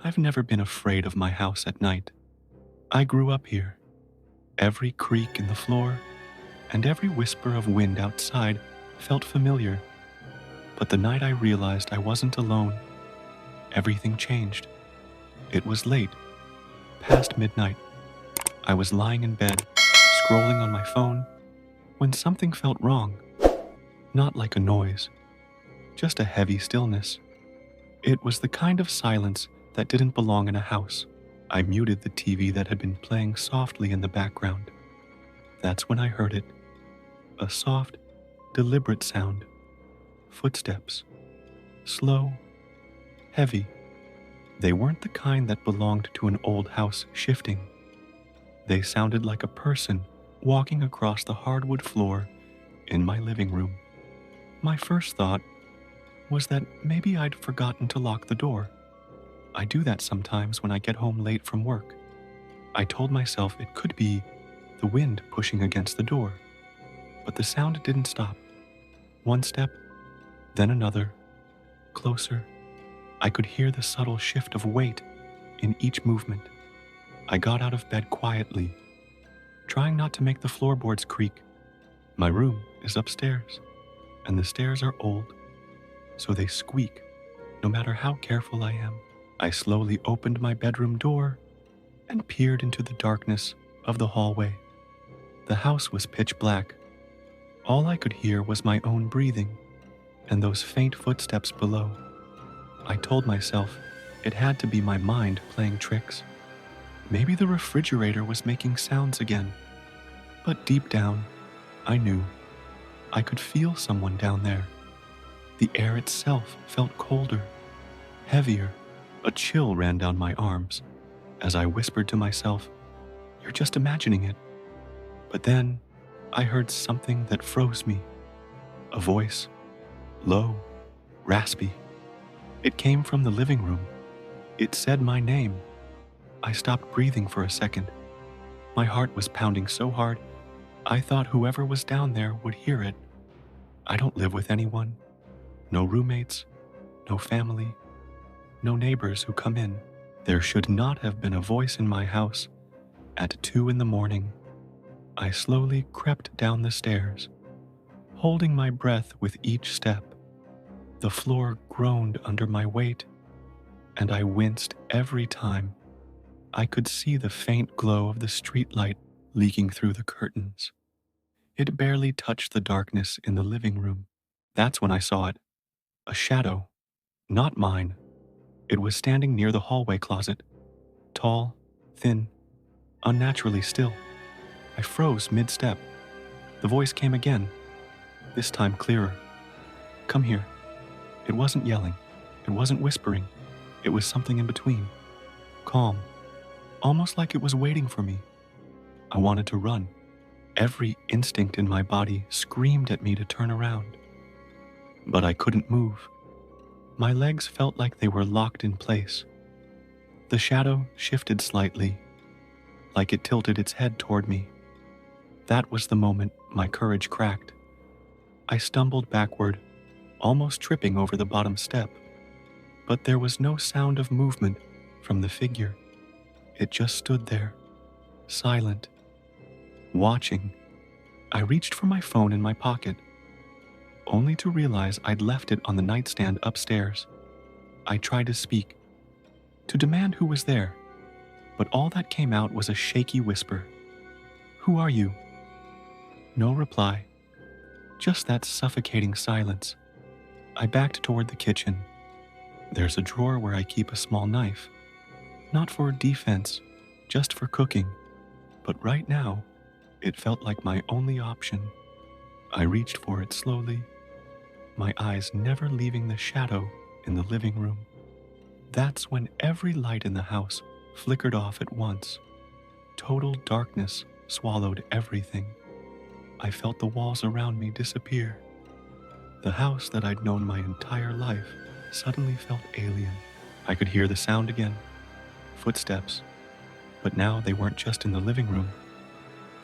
I've never been afraid of my house at night. I grew up here. Every creak in the floor and every whisper of wind outside felt familiar. But the night I realized I wasn't alone, everything changed. It was late, past midnight. I was lying in bed, scrolling on my phone, when something felt wrong. Not like a noise, just a heavy stillness. It was the kind of silence that didn't belong in a house. I muted the TV that had been playing softly in the background. That's when I heard it. A soft, deliberate sound. Footsteps. Slow, heavy. They weren't the kind that belonged to an old house shifting. They sounded like a person walking across the hardwood floor in my living room. My first thought was that maybe I'd forgotten to lock the door. I do that sometimes when I get home late from work. I told myself it could be the wind pushing against the door, but the sound didn't stop. One step, then another, closer. I could hear the subtle shift of weight in each movement. I got out of bed quietly, trying not to make the floorboards creak. My room is upstairs, and the stairs are old, so they squeak no matter how careful I am. I slowly opened my bedroom door and peered into the darkness of the hallway. The house was pitch black. All I could hear was my own breathing and those faint footsteps below. I told myself it had to be my mind playing tricks. Maybe the refrigerator was making sounds again. But deep down, I knew. I could feel someone down there. The air itself felt colder, heavier. A chill ran down my arms as I whispered to myself, "You're just imagining it." But then I heard something that froze me. A voice, low, raspy. It came from the living room. It said my name. I stopped breathing for a second. My heart was pounding so hard, I thought whoever was down there would hear it. I don't live with anyone. No roommates, no family, no neighbors who come in. There should not have been a voice in my house at 2 a.m. I slowly crept down the stairs, holding my breath with each step. The floor groaned under my weight, and I winced every time. I could see the faint glow of the streetlight leaking through the curtains. It barely touched the darkness in the living room. That's when I saw it. A shadow, not mine. It was standing near the hallway closet, tall, thin, unnaturally still. I froze mid-step. The voice came again, this time clearer. "Come here." It wasn't yelling. It wasn't whispering. It was something in between. Calm, almost like it was waiting for me. I wanted to run. Every instinct in my body screamed at me to turn around. But I couldn't move. My legs felt like they were locked in place. The shadow shifted slightly, like it tilted its head toward me. That was the moment my courage cracked. I stumbled backward, almost tripping over the bottom step. But there was no sound of movement from the figure. It just stood there, silent, watching. I reached for my phone in my pocket, only to realize I'd left it on the nightstand upstairs. I tried to speak, to demand who was there, but all that came out was a shaky whisper. "Who are you?" No reply, just that suffocating silence. I backed toward the kitchen. There's a drawer where I keep a small knife, not for defense, just for cooking. But right now, it felt like my only option. I reached for it slowly, my eyes never leaving the shadow in the living room. That's when every light in the house flickered off at once. Total darkness swallowed everything. I felt the walls around me disappear. The house that I'd known my entire life suddenly felt alien. I could hear the sound again, footsteps, but now they weren't just in the living room.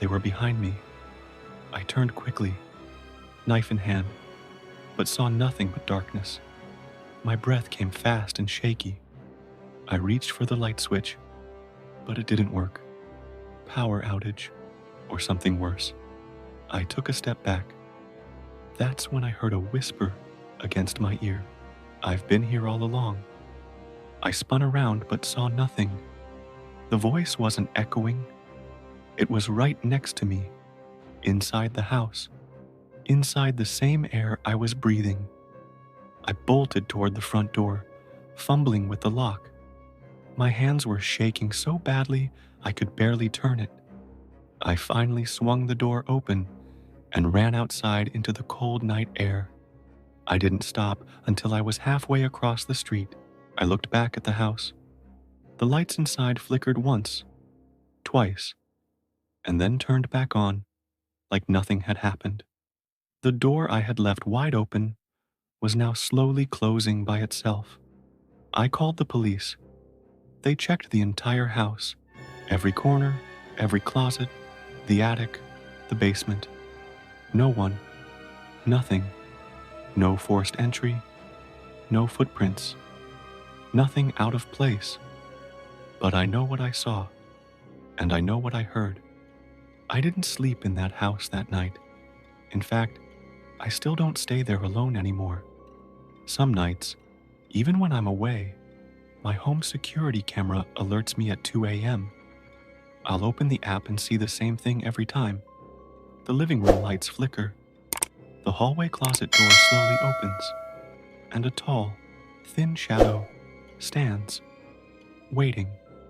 They were behind me. I turned quickly, knife in hand, but saw nothing but darkness. My breath came fast and shaky. I reached for the light switch, but it didn't work. Power outage, or something worse. I took a step back. That's when I heard a whisper against my ear. "I've been here all along." I spun around but saw nothing. The voice wasn't echoing. It was right next to me, inside the house, inside the same air I was breathing. I bolted toward the front door, fumbling with the lock. My hands were shaking so badly I could barely turn it. I finally swung the door open and ran outside into the cold night air. I didn't stop until I was halfway across the street. I looked back at the house. The lights inside flickered once, twice, and then turned back on, like nothing had happened. The door I had left wide open was now slowly closing by itself. I called the police. They checked the entire house, every corner, every closet, the attic, the basement. No one, nothing, no forced entry, no footprints, nothing out of place. But I know what I saw, and I know what I heard. I didn't sleep in that house that night. In fact, I still don't stay there alone anymore. Some nights, even when I'm away, my home security camera alerts me at 2 a.m. I'll open the app and see the same thing every time. The living room lights flicker. The hallway closet door slowly opens, and a tall, thin shadow stands, waiting.